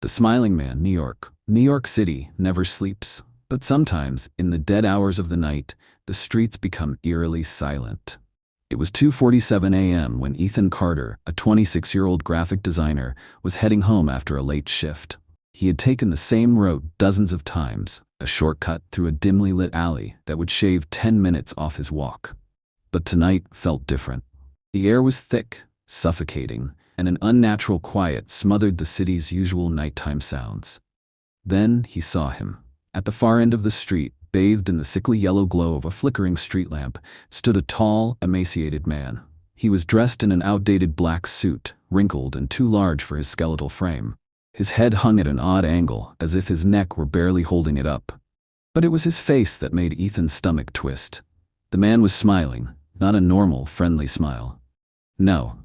The Smiling Man, New York. New York City never sleeps, but sometimes, in the dead hours of the night, the streets become eerily silent. It was 2:47 a.m. when Ethan Carter, a 26-year-old graphic designer, was heading home after a late shift. He had taken the same road dozens of times, a shortcut through a dimly lit alley that would shave 10 minutes off his walk. But tonight felt different. The air was thick, suffocating, and an unnatural quiet smothered the city's usual nighttime sounds. Then he saw him. At the far end of the street, bathed in the sickly yellow glow of a flickering street lamp, stood a tall, emaciated man. He was dressed in an outdated black suit, wrinkled and too large for his skeletal frame. His head hung at an odd angle, as if his neck were barely holding it up. But it was his face that made Ethan's stomach twist. The man was smiling, not a normal, friendly smile. No,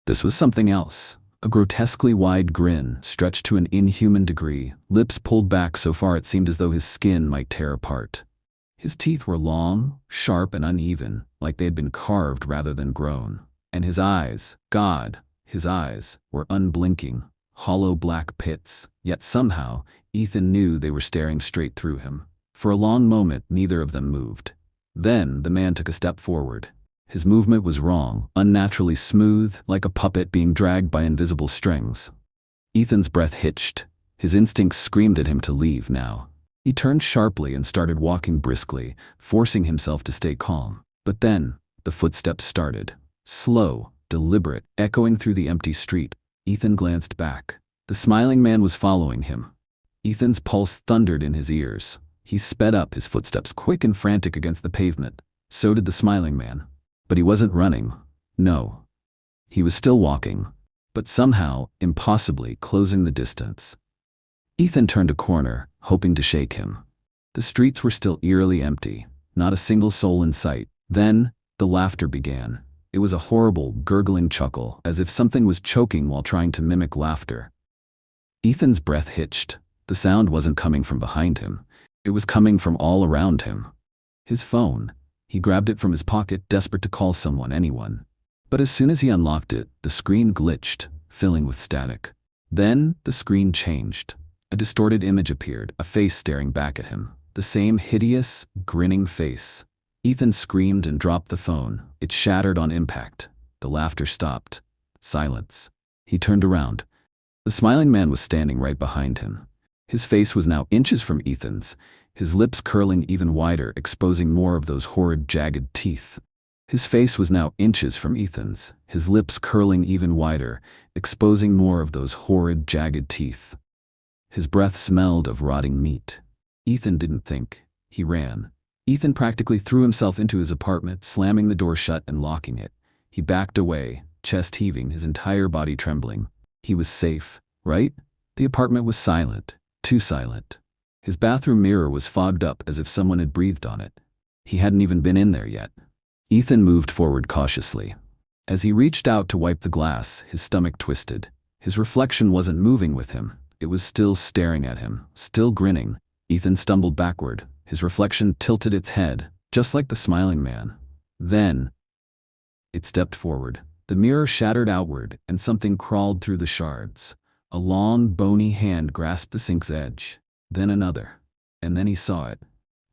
this was something else. A grotesquely wide grin, stretched to an inhuman degree, lips pulled back so far it seemed as though his skin might tear apart. His teeth were long, sharp, and uneven, like they had been carved rather than grown. And his eyes, God, his eyes, were unblinking, hollow black pits, yet somehow, Ethan knew they were staring straight through him. For a long moment, neither of them moved. Then the man took a step forward. His movement was wrong, unnaturally smooth, like a puppet being dragged by invisible strings. Ethan's breath hitched. His instincts screamed at him to leave now. He turned sharply and started walking briskly, forcing himself to stay calm. But then, the footsteps started. Slow, deliberate, echoing through the empty street. Ethan glanced back. The smiling man was following him. Ethan's pulse thundered in his ears. He sped up, his footsteps quick and frantic against the pavement. So did the smiling man. But he wasn't running. No. He was still walking, but somehow, impossibly, closing the distance. Ethan turned a corner, hoping to shake him. The streets were still eerily empty, not a single soul in sight. Then, the laughter began. It was a horrible, gurgling chuckle, as if something was choking while trying to mimic laughter. Ethan's breath hitched. The sound wasn't coming from behind him. It was coming from all around him. His phone. He grabbed it from his pocket, desperate to call someone, anyone. But as soon as he unlocked it, the screen glitched, filling with static. Then, the screen changed. A distorted image appeared, a face staring back at him. The same hideous, grinning face. Ethan screamed and dropped the phone. It shattered on impact. The laughter stopped. Silence. He turned around. The smiling man was standing right behind him. His face was now inches from Ethan's, his lips curling even wider, exposing more of those horrid, jagged teeth. His face was now inches from Ethan's, his lips curling even wider, exposing more of those horrid, jagged teeth. His breath smelled of rotting meat. Ethan didn't think. He ran. Ethan practically threw himself into his apartment, slamming the door shut and locking it. He backed away, chest heaving, his entire body trembling. He was safe, right? The apartment was silent, too silent. His bathroom mirror was fogged up as if someone had breathed on it. He hadn't even been in there yet. Ethan moved forward cautiously. As he reached out to wipe the glass, his stomach twisted. His reflection wasn't moving with him. It was still staring at him, still grinning. Ethan stumbled backward. His reflection tilted its head, just like the smiling man. Then, it stepped forward. The mirror shattered outward, and something crawled through the shards. A long, bony hand grasped the sink's edge. Then another. And then he saw it.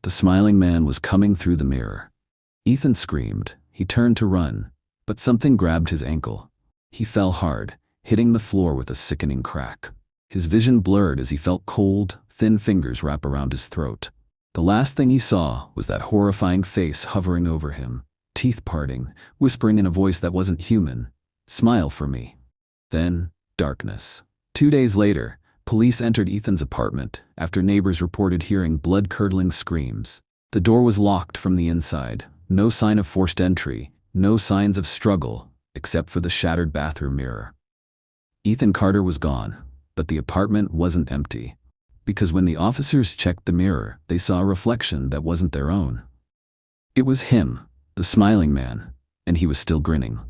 The smiling man was coming through the mirror. Ethan screamed. He turned to run, but something grabbed his ankle. He fell hard, hitting the floor with a sickening crack. His vision blurred as he felt cold, thin fingers wrap around his throat. The last thing he saw was that horrifying face hovering over him, teeth parting, whispering in a voice that wasn't human, "Smile for me." Then, darkness. 2 days later, police entered Ethan's apartment after neighbors reported hearing blood-curdling screams. The door was locked from the inside. No sign of forced entry, no signs of struggle, except for the shattered bathroom mirror. Ethan Carter was gone, but the apartment wasn't empty. Because when the officers checked the mirror, they saw a reflection that wasn't their own. It was him, the smiling man, and he was still grinning.